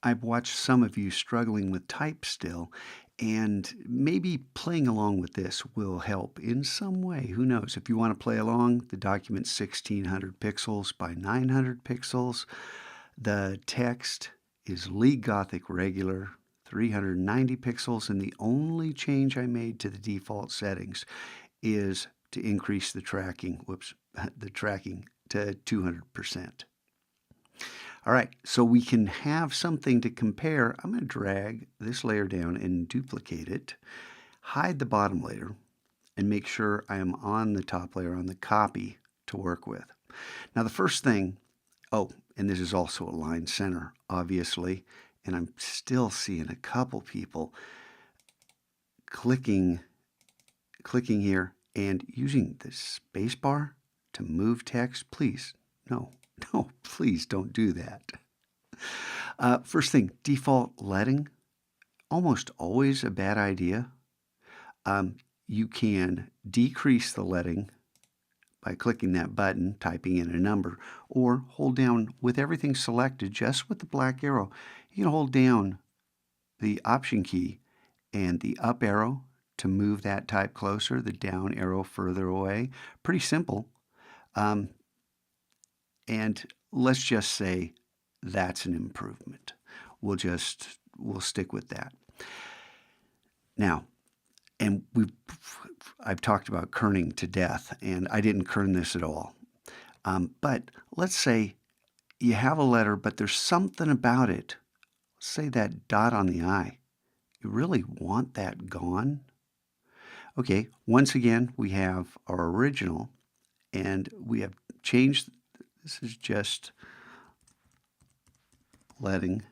I've watched some of you struggling with type still, and maybe playing along with this will help in some way. Who knows? If you want to play along, the document's 1600 pixels by 900 pixels. The text is League Gothic Regular, 390 pixels, and the only change I made to the default settings is to increase the tracking, the tracking to 200%. All right, so we can have something to compare. I'm going to drag this layer down and duplicate it, hide the bottom layer, and make sure I am on the top layer on the copy to work with. Now the first thing, oh, and this is also align center, obviously, and I'm still seeing a couple people clicking here and using the space bar to move text. Please, no, please don't do that. First thing, default leading, almost always a bad idea. You can decrease the leading by clicking that button, typing in a number, or hold down with everything selected, just with the black arrow. You can hold down the Option key and the up arrow to move that type closer, the down arrow further away. Pretty simple. And let's just say that's an improvement. We'll stick with that. Now, and I've talked about kerning to death, and I didn't kern this at all. But let's say you have a letter, but there's something about it. Let's say that dot on the I. You really want that gone? Okay, once again, we have our original, and we have changed. This is just leading,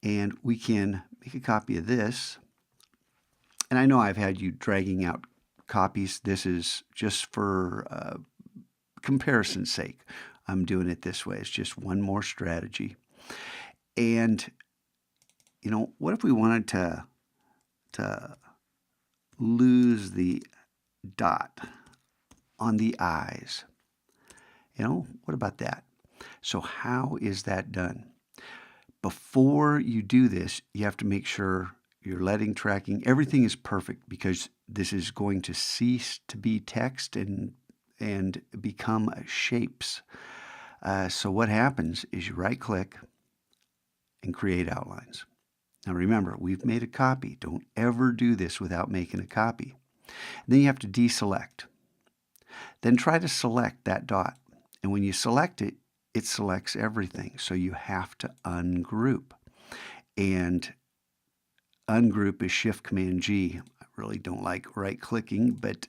and we can make a copy of this. And I know I've had you dragging out copies. This is just for comparison's sake. I'm doing it this way. It's just one more strategy. And, you know, what if we wanted to lose the dot on the I's? You know, what about that? So how is that done? Before you do this, you have to make sure your leading, tracking, everything is perfect, because this is going to cease to be text and become shapes. So what happens is you right click and create outlines. Now remember, we've made a copy. Don't ever do this without making a copy. And then you have to deselect. Then try to select that dot. And when you select it, it selects everything. So you have to ungroup. And ungroup is Shift-Command-G. I really don't like right-clicking, but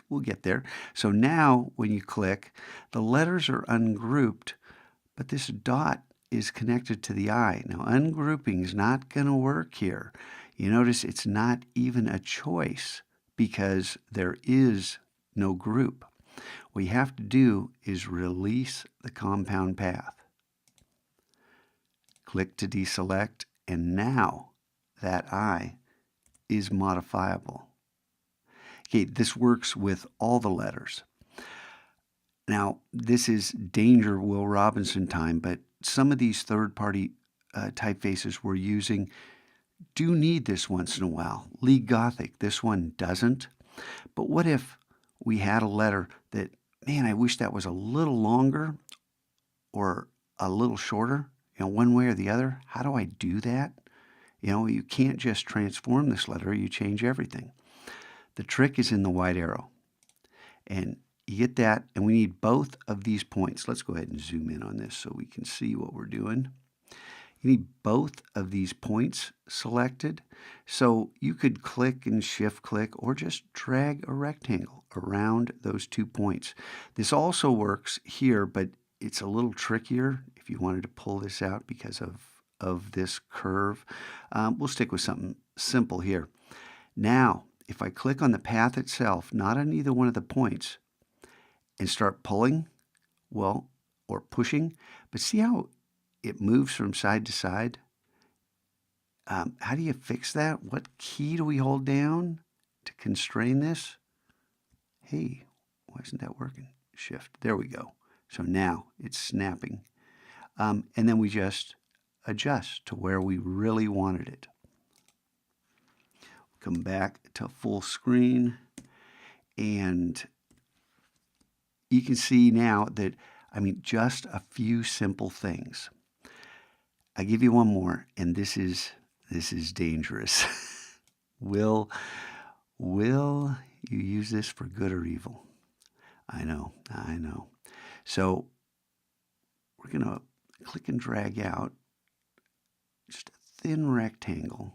we'll get there. So now when you click, the letters are ungrouped, but this dot is connected to the I. Now ungrouping is not going to work here. You notice it's not even a choice because there is no group. What you have to do is release the compound path. Click to deselect, and now that I is modifiable. Okay, this works with all the letters. Now, this is danger Will Robinson time, but some of these third-party typefaces we're using do need this once in a while. League Gothic, this one doesn't. But what if we had a letter that, man, I wish that was a little longer or a little shorter, you know, one way or the other? How do I do that? You know, you can't just transform this letter, you change everything. The trick is in the white arrow. And you get that, and we need both of these points. Let's go ahead and zoom in on this so we can see what we're doing. You need both of these points selected. So you could click and shift click or just drag a rectangle around those 2 points. This also works here, but it's a little trickier if you wanted to pull this out because of this curve. We'll stick with something simple here. Now, if I click on the path itself, not on either one of the points, and start pulling, well, or pushing, but see how it moves from side to side? How do you fix that? What key do we hold down to constrain this? Hey, why isn't that working? Shift, there we go. So now it's snapping. And then we just adjust to where we really wanted it. Come back to full screen, and you can see now that, I mean, just a few simple things. I give you one more, and this is dangerous. Will you use this for good or evil? I know. So we're going to click and drag out just a thin rectangle.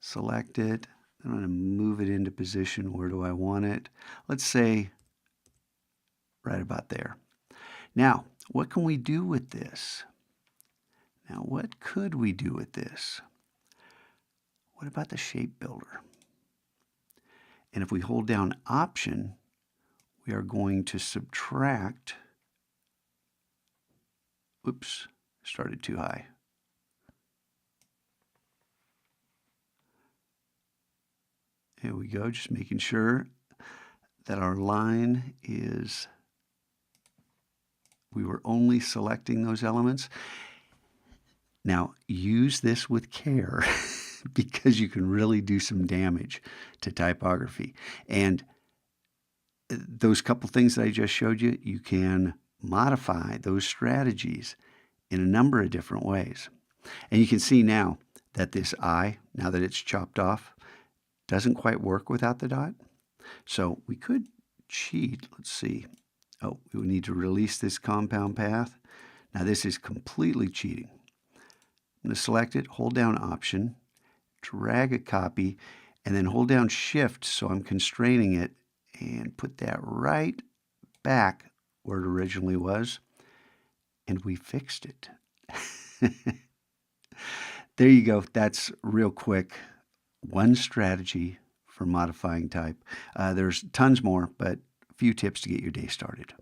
Select it. I'm going to move it into position. Where do I want it? Let's say right about there. Now, what can we do with this? Now, what could we do with this? What about the shape builder? And if we hold down Option, we are going to subtract. Oops, started too high. Here we go, just making sure that our line is, we were only selecting those elements. Now, use this with care because you can really do some damage to typography. And those couple things that I just showed you, you can modify those strategies in a number of different ways. And you can see now that this I, now that it's chopped off, doesn't quite work without the dot. So we could cheat. Let's see. Oh, we would need to release this compound path. Now this is completely cheating. I'm going to select it, hold down Option, drag a copy, and then hold down Shift so I'm constraining it, and put that right back where it originally was, and we fixed it. There you go. That's real quick. One strategy for modifying type. There's tons more, but a few tips to get your day started.